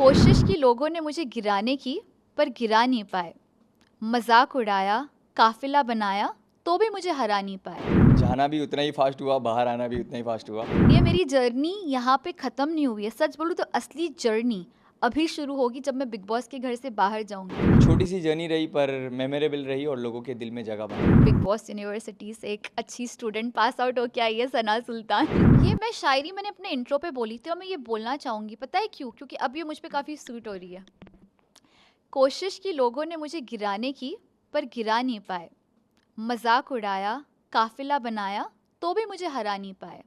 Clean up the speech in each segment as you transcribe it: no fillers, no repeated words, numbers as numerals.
कोशिश की लोगों ने मुझे गिराने की, पर गिरा नहीं पाए। मजाक उड़ाया, काफिला बनाया, तो भी मुझे हरा नहीं पाए। जाना भी उतना ही फास्ट हुआ, बाहर आना भी उतना ही फास्ट हुआ। ये मेरी जर्नी यहाँ पे ख़त्म नहीं हुई है। सच बोलूँ तो असली जर्नी अभी शुरू होगी जब मैं बिग बॉस के घर से बाहर जाऊंगी। छोटी सी जर्नी रही पर मेमोरेबल रही और लोगों के दिल में जगह बनी। बिग बॉस यूनिवर्सिटी से एक अच्छी स्टूडेंट पास आउट होके आई है सना सुल्तान। ये मैं शायरी मैंने अपने इंट्रो पे बोली थी और मैं ये बोलना चाहूँगी, पता है क्यों? क्योंकि अब ये मुझ पे काफ़ी सूट हो रही है। कोशिश की लोगों ने मुझे गिराने की, पर गिरा नहीं पाए। मजाक उड़ाया, काफिला बनाया, तो भी मुझे हरा नहीं पाए।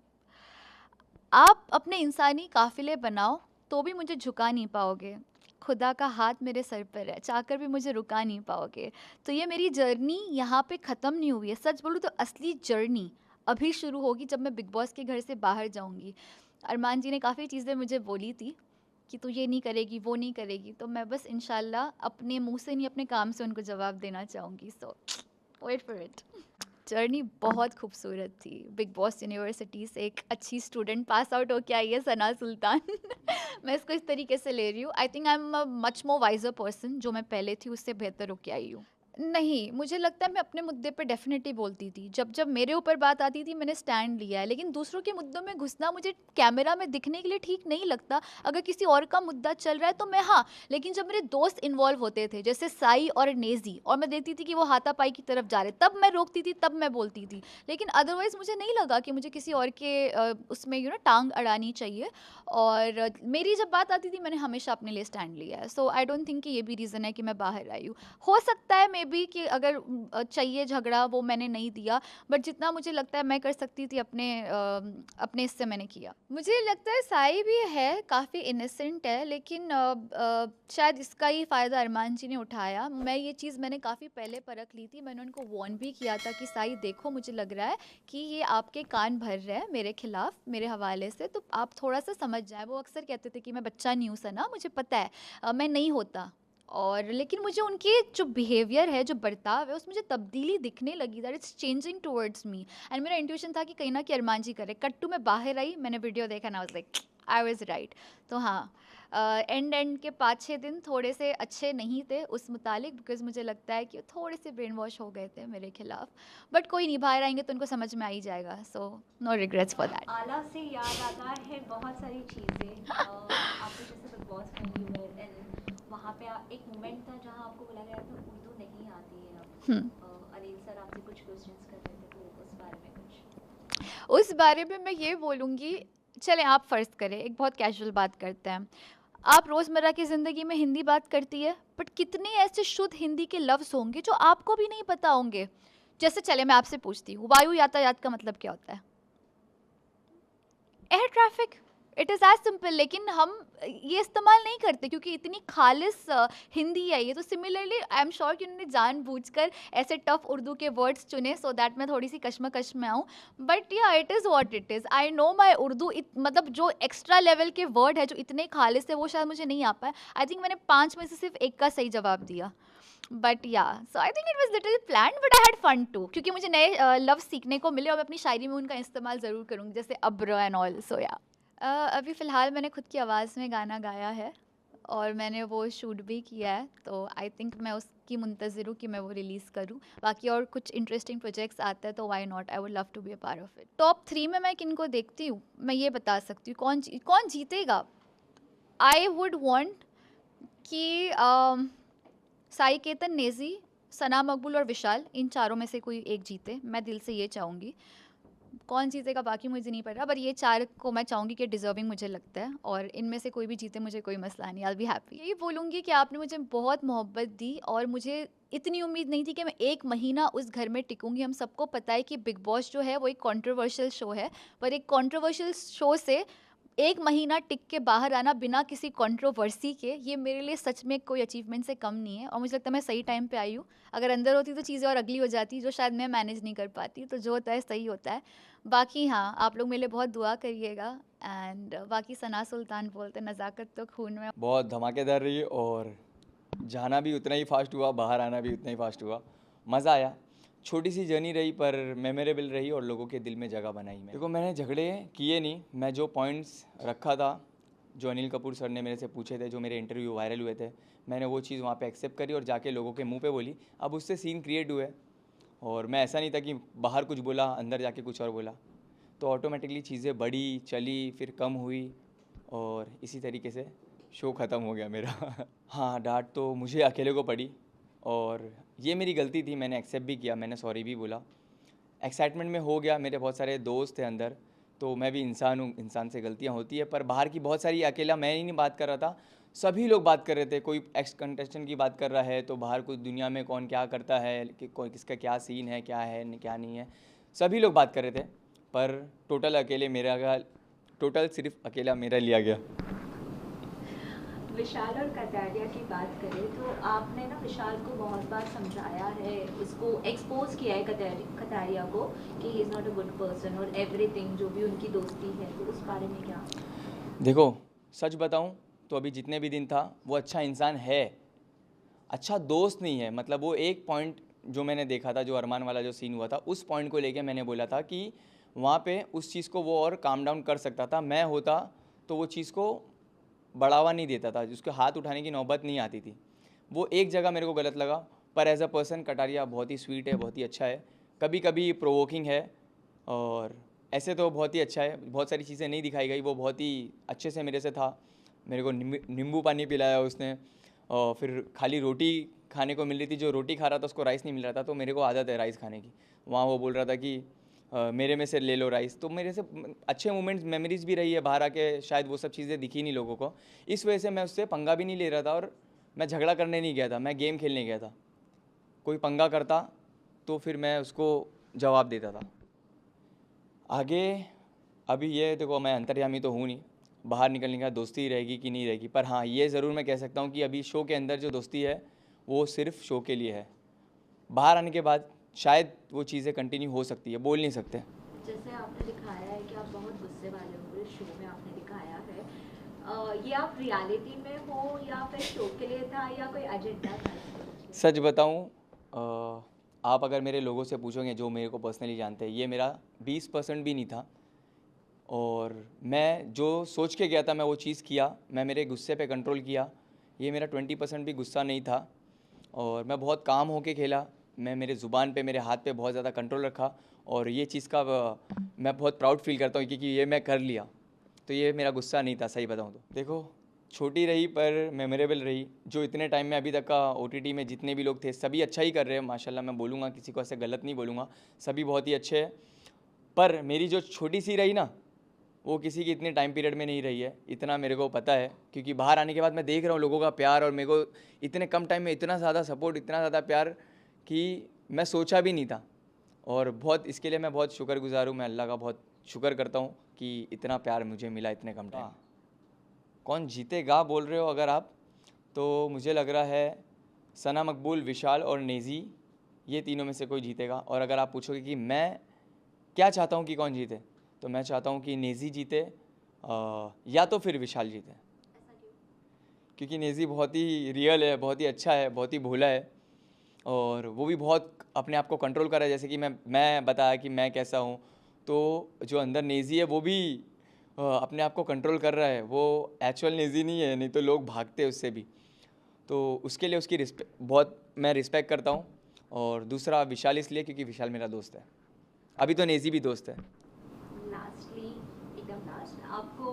आप अपने इंसानी काफिले बनाओ, तो भी मुझे झुका नहीं पाओगे। खुदा का हाथ मेरे सर पर है, चाहकर भी मुझे रुका नहीं पाओगे। तो ये मेरी जर्नी यहाँ पे ख़त्म नहीं हुई है। सच बोलूँ तो असली जर्नी अभी शुरू होगी जब मैं बिग बॉस के घर से बाहर जाऊँगी। अरमान जी ने काफ़ी चीज़ें मुझे बोली थी कि तू ये नहीं करेगी, वो नहीं करेगी, तो मैं बस इंशाल्लाह अपने मुँह से नहीं अपने काम से उनको जवाब देना चाहूँगी। सो वेट फॉर इट। जर्नी बहुत खूबसूरत थी। बिग बॉस यूनिवर्सिटी से एक अच्छी स्टूडेंट पास आउट होके आई है सना सुल्तान। मैं इसको इस तरीके से ले रही हूँ। I think I am a much more wiser person. जो मैं पहले थी उससे बेहतर होके आई हूँ। नहीं, मुझे लगता है मैं अपने मुद्दे पे डेफ़िनेटली बोलती थी। जब मेरे ऊपर बात आती थी मैंने स्टैंड लिया है, लेकिन दूसरों के मुद्दों में घुसना मुझे कैमरा में दिखने के लिए ठीक नहीं लगता। अगर किसी और का मुद्दा चल रहा है तो मैं हाँ, लेकिन जब मेरे दोस्त इन्वॉल्व होते थे जैसे साई और नेज़ी और मैं देखती थी कि वो हाथापाई की तरफ जा रहे, तब मैं रोकती थी, तब मैं बोलती थी। लेकिन अदरवाइज़ मुझे नहीं लगा कि मुझे किसी और के उसमें टाँग अड़ानी चाहिए। और मेरी जब बात आती थी मैंने हमेशा अपने लिए स्टैंड लिया है। सो आई डोंट थिंक कि ये भी रीज़न है कि मैं बाहर आई हूँ। हो सकता है मे बी कि अगर चाहिए झगड़ा वो मैंने नहीं दिया, बट जितना मुझे लगता है मैं कर सकती थी अपने इससे मैंने किया। मुझे लगता है साई भी है काफ़ी इनोसेंट है, लेकिन शायद इसका ही फ़ायदा अरमान जी ने उठाया। मैंने काफ़ी पहले परख ली थी। मैंने उनको वार्न भी किया था कि साई देखो मुझे लग रहा है कि ये आपके कान भर रहे हैं मेरे खिलाफ मेरे हवाले से, तो आप थोड़ा सा समझ जाए। वो अक्सर कहते थे कि मैं बच्चा नहीं हूँ सना, मुझे पता है मैं नहीं होता। और लेकिन मुझे उनके जो बिहेवियर है, जो बर्ताव है, उसमें मुझे तब्दीली दिखने लगी, that it's changing towards me. And मेरा इंट्यूशन था कि कहीं ना कि अरमान जी करे। कट्टू में बाहर आई, मैंने वीडियो देखा ना, was like I was right. तो हाँ, एंड के 5-6 दिन थोड़े से अच्छे नहीं थे उस मुतालिक, बिकॉज मुझे लगता है कि थोड़े से ब्रेन वॉश हो गए थे मेरे खिलाफ। बट कोई नहीं, बाहर आएंगे तो उनको समझ में आ ही जाएगा। So no regrets for that. आला से याद आता है बहुत सारी चीज़ें। आपको जैसे बिग बॉस में यू वर एंड वहाँ पे एक मोमेंट था जहाँ आपको बोला गया था उर्दू नहीं आती है अब। अनिल सर आपसे कुछ क्वेश्चंस कर रहे थे, तो उस बारे में कुछ। उस बारे में मैं ये बोलूँगी, चलें आप फ़र्ज़ करें, एक बहुत कैजुअल बात करते हैं। आप रोज़मर्रा की ज़िंदगी में हिंदी बात करती है, बट कितने ऐसे शुद्ध हिंदी के लफ्ज़ होंगे जो आपको भी नहीं पता होंगे। जैसे चले मैं आपसे पूछती हूँ, वायु यातायात का मतलब क्या होता है? Air traffic. It is as simple. लेकिन हम ये इस्तेमाल नहीं करते क्योंकि इतनी खालिस हिंदी है ये। तो सिमिलरली आई एम श्योर कि उन्होंने जानबूझकर ऐसे टफ उर्दू के वर्ड्स चुने सो दैट मैं थोड़ी सी कश्मकश में आऊँ। बट या it is what it is. I know my Urdu, मतलब जो एक्स्ट्रा लेवल के वर्ड है जो इतने खालिस है वो शायद मुझे नहीं आ पाए। आई थिंक मैंने 5 में से सिर्फ एक का सही जवाब दिया। बट या so I think it was little plan, but I had fun too, क्योंकि मुझे नए लफ्ज़ सीखने को मिले और मैं अपनी शायरी में उनका इस्तेमाल ज़रूर करूँगी, जैसे अब्र एंड ऑल। सो या अभी फ़िलहाल मैंने खुद की आवाज़ में गाना गाया है और मैंने वो शूट भी किया है। तो आई थिंक मैं उसकी मुंतज़िर हूँ कि मैं वो रिलीज़ करूँ। बाकी और कुछ इंटरेस्टिंग प्रोजेक्ट्स आते हैं तो why not, I would love to be a part of it. Top 3 में मैं किनको देखती हूँ मैं ये बता सकती हूँ। कौन जीतेगा? आई वुड वॉन्ट कि साई केतन, नेज़ी, सना मकबूल और विशाल, इन चारों में से कोई एक जीते। मैं दिल से ये चाहूँगी। कौन जीतेगा बाकी मुझे नहीं पता, पर ये 4 को मैं चाहूँगी कि डिज़र्विंग मुझे लगता है, और इनमें से कोई भी जीते मुझे कोई मसला नहीं, आई विल बी हैप्पी। यही बोलूँगी कि आपने मुझे बहुत मोहब्बत दी और मुझे इतनी उम्मीद नहीं थी कि मैं 1 महीना उस घर में टिकूँगी। हम सबको पता है कि बिग बॉस जो है वो एक कंट्रोवर्शियल शो है, पर एक कंट्रोवर्शियल शो से 1 महीना टिक के बाहर आना बिना किसी कंट्रोवर्सी के, ये मेरे लिए सच में कोई अचीवमेंट से कम नहीं है। और मुझे लगता है मैं सही टाइम पे आई हूँ। अगर अंदर होती तो चीज़ें और अगली हो जाती, जो शायद मैं मैनेज नहीं कर पाती। तो जो होता है सही होता है। बाकी हाँ, आप लोग मेरे लिए बहुत दुआ करिएगा। एंड बाकी सना सुल्तान बोलते नज़ाकत तो खून में। बहुत धमाकेदार रही और जाना भी उतना ही फास्ट हुआ, बाहर आना भी उतना ही फास्ट हुआ। मज़ा आया। छोटी सी जर्नी रही पर मेमोरेबल रही और लोगों के दिल में जगह बनाई। देखो मैंने झगड़े किए नहीं, मैं जो पॉइंट्स रखा था जो अनिल कपूर सर ने मेरे से पूछे थे, जो मेरे इंटरव्यू वायरल हुए थे, मैंने वो चीज़ वहाँ पे एक्सेप्ट करी और जाके लोगों के मुंह पे बोली। अब उससे सीन क्रिएट हुए और मैं ऐसा नहीं था कि बाहर कुछ बोला अंदर जाके कुछ और बोला, तो ऑटोमेटिकली चीज़ें बढ़ी चली फिर कम हुई और इसी तरीके से शो ख़त्म हो गया मेरा। हाँ, डांट तो मुझे अकेले को पड़ी और ये मेरी गलती थी, मैंने एक्सेप्ट भी किया, मैंने सॉरी भी बोला। एक्साइटमेंट में हो गया, मेरे बहुत सारे दोस्त थे अंदर, तो मैं भी इंसान हूँ, इंसान से गलतियाँ होती है। पर बाहर की बहुत सारी, अकेला मैं ही नहीं बात कर रहा था, सभी लोग बात कर रहे थे। कोई एक्स कंटेस्टेंट की बात कर रहा है तो बाहर कुछ दुनिया में कौन क्या करता है, कि कोई किसका क्या सीन है, क्या है क्या नहीं है, सभी लोग बात कर रहे थे। पर टोटल सिर्फ अकेला मेरा लिया गया। विशाल और कटारिया की बात करें तो आपने ना विशाल को बहुत बार समझाया है, उसको एक्सपोज किया है कटारिया को कि he is not a good person और एवरीथिंग, जो भी उनकी दोस्ती है, तो उस बारे में क्या? देखो, सच बताऊं तो अभी जितने भी दिन था वो अच्छा इंसान है, अच्छा दोस्त नहीं है। मतलब वो एक पॉइंट जो मैंने देखा था, जो अरमान वाला जो सीन हुआ था, उस पॉइंट को लेके मैंने बोला था कि वहाँ पे उस चीज़ को वो और काम डाउन कर सकता था। मैं होता तो वो चीज़ को बढ़ावा नहीं देता था, उसके हाथ उठाने की नौबत नहीं आती थी। वो एक जगह मेरे को गलत लगा, पर एज अ पर्सन कटारिया बहुत ही स्वीट है, बहुत ही अच्छा है, कभी कभी प्रोवोकिंग है और ऐसे तो बहुत ही अच्छा है। बहुत सारी चीज़ें नहीं दिखाई गई, वो बहुत ही अच्छे से मेरे से था। मेरे को नींबू पानी पिलाया उसने और फिर खाली रोटी खाने को मिल रही थी, जो रोटी खा रहा था उसको राइस नहीं मिल रहा था, तो मेरे को आदत है राइस खाने की। वहाँ वो बोल रहा था कि मेरे में से ले लो राइस, तो मेरे से अच्छे मोमेंट्स मेमोरीज भी रही है बाहर आके, शायद वो सब चीज़ें दिखी नहीं लोगों को। इस वजह से मैं उससे पंगा भी नहीं ले रहा था और मैं झगड़ा करने नहीं गया था, मैं गेम खेलने गया था। कोई पंगा करता तो फिर मैं उसको जवाब देता था। आगे अभी ये देखो, मैं अंतर्यामी तो हूँ नहीं, बाहर निकलने का दोस्ती रहेगी कि नहीं रहेगी, पर हाँ ये ज़रूर मैं कह सकता हूँ कि अभी शो के अंदर जो दोस्ती है वो सिर्फ शो के लिए है। बाहर आने के बाद शायद वो चीज़ें कंटिन्यू हो सकती है, बोल नहीं सकते। जैसे आपने दिखाया है कि आप बहुत गुस्से वाले हो, इस शो में आपने दिखाया है, ये आप रियलिटी में हो या फिर शो के लिए था या कोई एजेंडा था इसके? सच बताऊँ, आप अगर मेरे लोगों से पूछोगे जो मेरे को पर्सनली जानते हैं, ये मेरा 20% भी नहीं था और मैं जो सोच के गया था मैं वो चीज़ किया, मैं मेरे गुस्से पे कंट्रोल किया। ये मेरा 20% भी गुस्सा नहीं था और मैं बहुत काम होके खेला। मैं मेरे ज़ुबान पे, मेरे हाथ पे बहुत ज़्यादा कंट्रोल रखा और ये चीज़ का मैं बहुत प्राउड फील करता हूँ क्योंकि ये मैं कर लिया। तो ये मेरा गुस्सा नहीं था, सही बताऊँ तो। देखो, छोटी रही पर मेमोरेबल रही। जो इतने टाइम में अभी तक का OTT में जितने भी लोग थे सभी अच्छा ही कर रहे हैं माशाल्लाह। मैं बोलूँगा, किसी को ऐसे गलत नहीं बोलूँगा, सभी बहुत ही अच्छे हैं। पर मेरी जो छोटी सी रही ना, वो किसी की इतने टाइम पीरियड में नहीं रही है, इतना मेरे को पता है। क्योंकि बाहर आने के बाद मैं देख रहा हूँ लोगों का प्यार और मेरे को इतने कम टाइम में इतना ज़्यादा सपोर्ट, इतना ज़्यादा प्यार कि मैं सोचा भी नहीं था। और बहुत इसके लिए मैं बहुत शुक्रगुजार हूँ, मैं अल्लाह का बहुत शुक्र करता हूँ कि इतना प्यार मुझे मिला इतने कम टाइम। कौन जीतेगा बोल रहे हो अगर आप, तो मुझे लग रहा है सना मकबूल, विशाल और नेज़ी, ये तीनों में से कोई जीतेगा। और अगर आप पूछोगे कि मैं क्या चाहता हूँ कि कौन जीते, तो मैं चाहता हूँ कि नेज़ी जीते या तो फिर विशाल जीते। ऐसा क्यों? क्योंकि नेज़ी बहुत ही रियल है, बहुत ही अच्छा है, बहुत ही भोला है और वो भी बहुत अपने आप को कंट्रोल कर रहा है। जैसे कि मैं बताया कि मैं कैसा हूँ, तो जो अंदर नेज़ी है वो भी अपने आप को कंट्रोल कर रहा है। वो एक्चुअल नेज़ी नहीं है, नहीं तो लोग भागते हैं उससे भी। तो उसके लिए उसकी बहुत मैं रिस्पेक्ट करता हूँ। और दूसरा विशाल इसलिए क्योंकि विशाल मेरा दोस्त है, अभी तो नेज़ी भी दोस्त है। लास्टली, एकदम लास्ट, आपको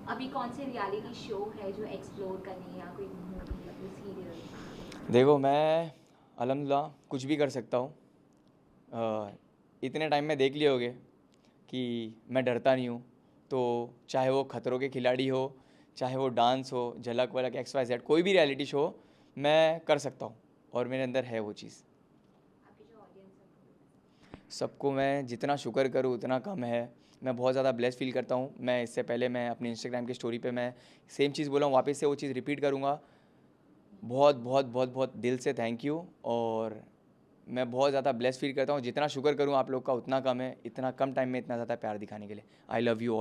अभी कौन से रियलिटी शो है जो एक्सप्लोर करनी है या कोई मूवी या कोई सीरियल? देखो, मैं अल्हम्दुलिल्लाह कुछ भी कर सकता हूँ। इतने टाइम में देख लिए होगे कि मैं डरता नहीं हूँ। तो चाहे वो खतरों के खिलाड़ी हो, चाहे वो डांस हो, झलक वलक XYZ, कोई भी रियलिटी शो मैं कर सकता हूँ और मेरे अंदर है वो चीज़। आपकी जो ऑडियंस है सबको मैं जितना शुक्र करूँ उतना कम है। मैं बहुत ज़्यादा ब्लेस्ड फील करता हूँ। मैं इससे पहले मैं अपनी इंस्टाग्राम की स्टोरी पे मैं सेम चीज़ बोला हूँ, वापस से वो चीज़ रिपीट करूँगा। बहुत बहुत बहुत बहुत दिल से थैंक यू। और मैं बहुत ज़्यादा ब्लेस्ड फील करता हूँ। जितना शुक्र करूँ आप लोग का उतना कम है, इतना कम टाइम में इतना ज़्यादा प्यार दिखाने के लिए। I love you all.